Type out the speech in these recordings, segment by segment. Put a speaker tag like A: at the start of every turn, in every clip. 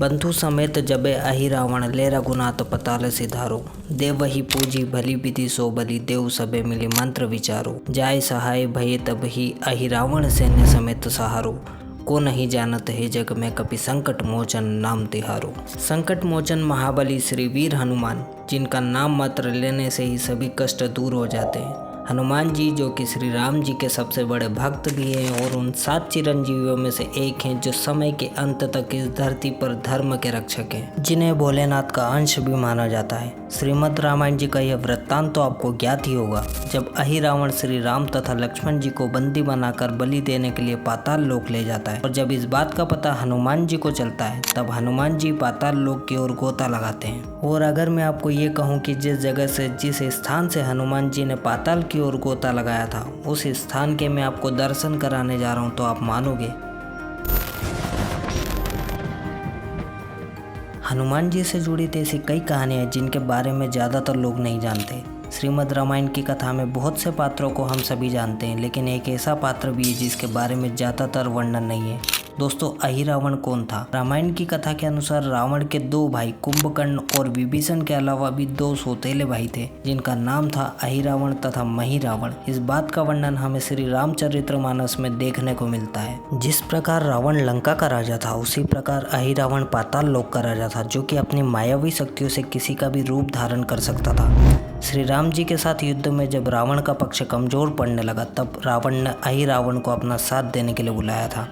A: बंधु समेत जबे अहि रावण ले रघुनाथ पताल सिधारो। देव ही पूजी भली विधि सो बलि देव सबे मिली मंत्र विचारो। जाय सहाय भये तब ही अहि रावण सैन्य समेत सहारो। को नहीं जानत है जग में कपि संकट मोचन नाम तिहारो। संकट मोचन महाबली श्री वीर हनुमान, जिनका नाम मात्र लेने से ही सभी कष्ट दूर हो जाते हैं। हनुमान जी जो कि श्री राम जी के सबसे बड़े भक्त भी हैं और उन 7 चिरंजीवियों में से एक हैं जो समय के अंत तक इस धरती पर धर्म के रक्षक हैं, जिन्हें भोलेनाथ का अंश भी माना जाता है। श्रीमद् रामायण जी का यह वृत्तांत तो आपको ज्ञात ही होगा, जब अहि रावण श्री राम तथा लक्ष्मण जी को बंदी बनाकर बलि देने के लिए पाताल लोक ले जाता है और जब इस बात का पता हनुमान जी को चलता है तब हनुमान जी पाताल लोक की ओर गोता लगाते हैं। और अगर मैं आपको ये कहूँ कि जिस जगह से जिस स्थान से हनुमान जी ने पाताल की ओर गोता लगाया था उस स्थान के मैं आपको दर्शन कराने जा रहा हूँ तो आप मानोगे। हनुमान जी से जुड़ी ऐसी कई कहानियां हैं जिनके बारे में ज़्यादातर लोग नहीं जानते। श्रीमद् रामायण की कथा में बहुत से पात्रों को हम सभी जानते हैं, लेकिन एक ऐसा पात्र भी है जिसके बारे में ज़्यादातर वर्णन नहीं है। दोस्तों, अहि रावण कौन था? रामायण की कथा के अनुसार रावण के 2 भाई कुंभकर्ण और विभीषण के अलावा भी 2 सौतेले भाई थे, जिनका नाम था अहि रावण तथा मही रावण। इस बात का वर्णन हमें श्री रामचरितमानस में देखने को मिलता है। जिस प्रकार रावण लंका का राजा था, उसी प्रकार अहि रावण पाताल लोक का राजा था, जो कि अपनी मायावी शक्तियों से किसी का भी रूप धारण कर सकता था। श्री राम जी के साथ युद्ध में जब रावण का पक्ष कमजोर पड़ने लगा, तब रावण ने अहि रावण को अपना साथ देने के लिए बुलाया था।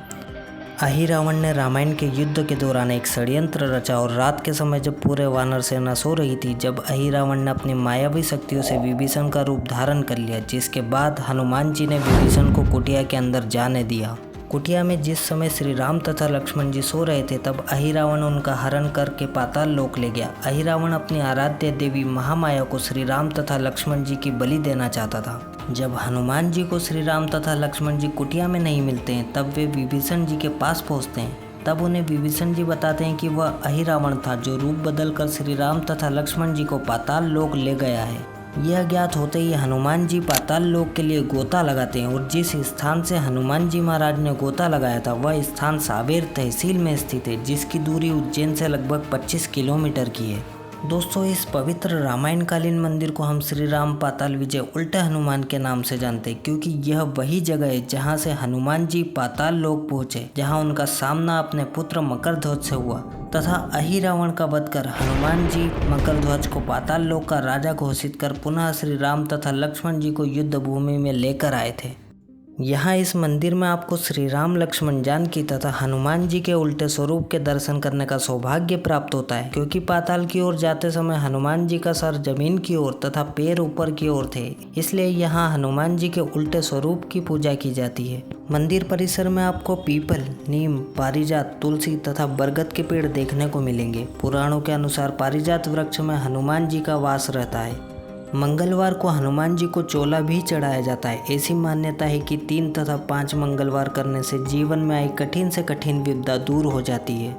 A: अहि रावण ने रामायण के युद्ध के दौरान एक षड्यंत्र रचा और रात के समय जब पूरे वानर सेना सो रही थी, जब अहि रावण ने अपनी मायावी शक्तियों से विभीषण का रूप धारण कर लिया, जिसके बाद हनुमान जी ने विभीषण को कुटिया के अंदर जाने दिया। कुटिया में जिस समय श्री राम तथा लक्ष्मण जी सो रहे थे, तब अहि रावण उनका हरण करके पाताल लोक ले गया। अहि रावण अपनी आराध्य देवी महामाया को श्री राम तथा लक्ष्मण जी की बलि देना चाहता था। जब हनुमान जी को श्री राम तथा लक्ष्मण जी कुटिया में नहीं मिलते हैं, तब वे विभीषण जी के पास पहुंचते हैं। तब उन्हें विभीषण जी बताते हैं कि वह अहि रावण था जो रूप बदलकर श्री राम तथा लक्ष्मण जी को पाताल लोक ले गया है। यह ज्ञात होते ही हनुमान जी पाताल लोक के लिए गोता लगाते हैं और जिस स्थान से हनुमान जी महाराज ने गोता लगाया था वह स्थान सावेर तहसील में स्थित है, जिसकी दूरी उज्जैन से लगभग 25 किलोमीटर की है। दोस्तों, इस पवित्र रामायणकालीन मंदिर को हम श्री राम पाताल विजय उल्टे हनुमान के नाम से जानते हैं, क्योंकि यह वही जगह है जहां से हनुमान जी पाताल लोक पहुंचे, जहां उनका सामना अपने पुत्र मकरध्वज से हुआ तथा अहि रावण का वध कर हनुमान जी मकरध्वज को पाताल लोक का राजा घोषित कर पुनः श्री राम तथा लक्ष्मण जी को युद्ध भूमि में लेकर आए थे। यहाँ इस मंदिर में आपको श्री राम लक्ष्मण जानकी तथा हनुमान जी के उल्टे स्वरूप के दर्शन करने का सौभाग्य प्राप्त होता है, क्योंकि पाताल की ओर जाते समय हनुमान जी का सर जमीन की ओर तथा पैर ऊपर की ओर थे, इसलिए यहाँ हनुमान जी के उल्टे स्वरूप की पूजा की जाती है। मंदिर परिसर में आपको पीपल, नीम, पारिजात, तुलसी तथा बरगद के पेड़ देखने को मिलेंगे। पुराणों के अनुसार पारिजात वृक्ष में हनुमान जी का वास रहता है। मंगलवार को हनुमान जी को चोला भी चढ़ाया जाता है। ऐसी मान्यता है कि 3 तथा 5 मंगलवार करने से जीवन में आई कठिन से कठिन विपदा दूर हो जाती है।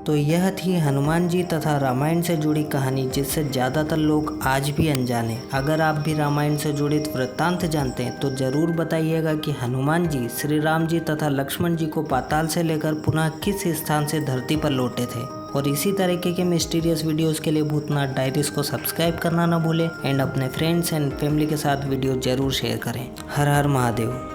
A: तो यह थी हनुमान जी तथा रामायण से जुड़ी कहानी, जिससे ज़्यादातर लोग आज भी अनजान हैं। अगर आप भी रामायण से जुड़ित वृत्तांत जानते हैं तो ज़रूर बताइएगा कि हनुमान जी श्री राम जी तथा लक्ष्मण जी को पाताल से लेकर पुनः किस स्थान से धरती पर लौटे थे। और इसी तरीके के मिस्टीरियस वीडियोस के लिए भूतनाथ डायरीज को सब्सक्राइब करना ना भूलें एंड अपने फ्रेंड्स एंड फैमिली के साथ वीडियो जरूर शेयर करें। हर हर महादेव।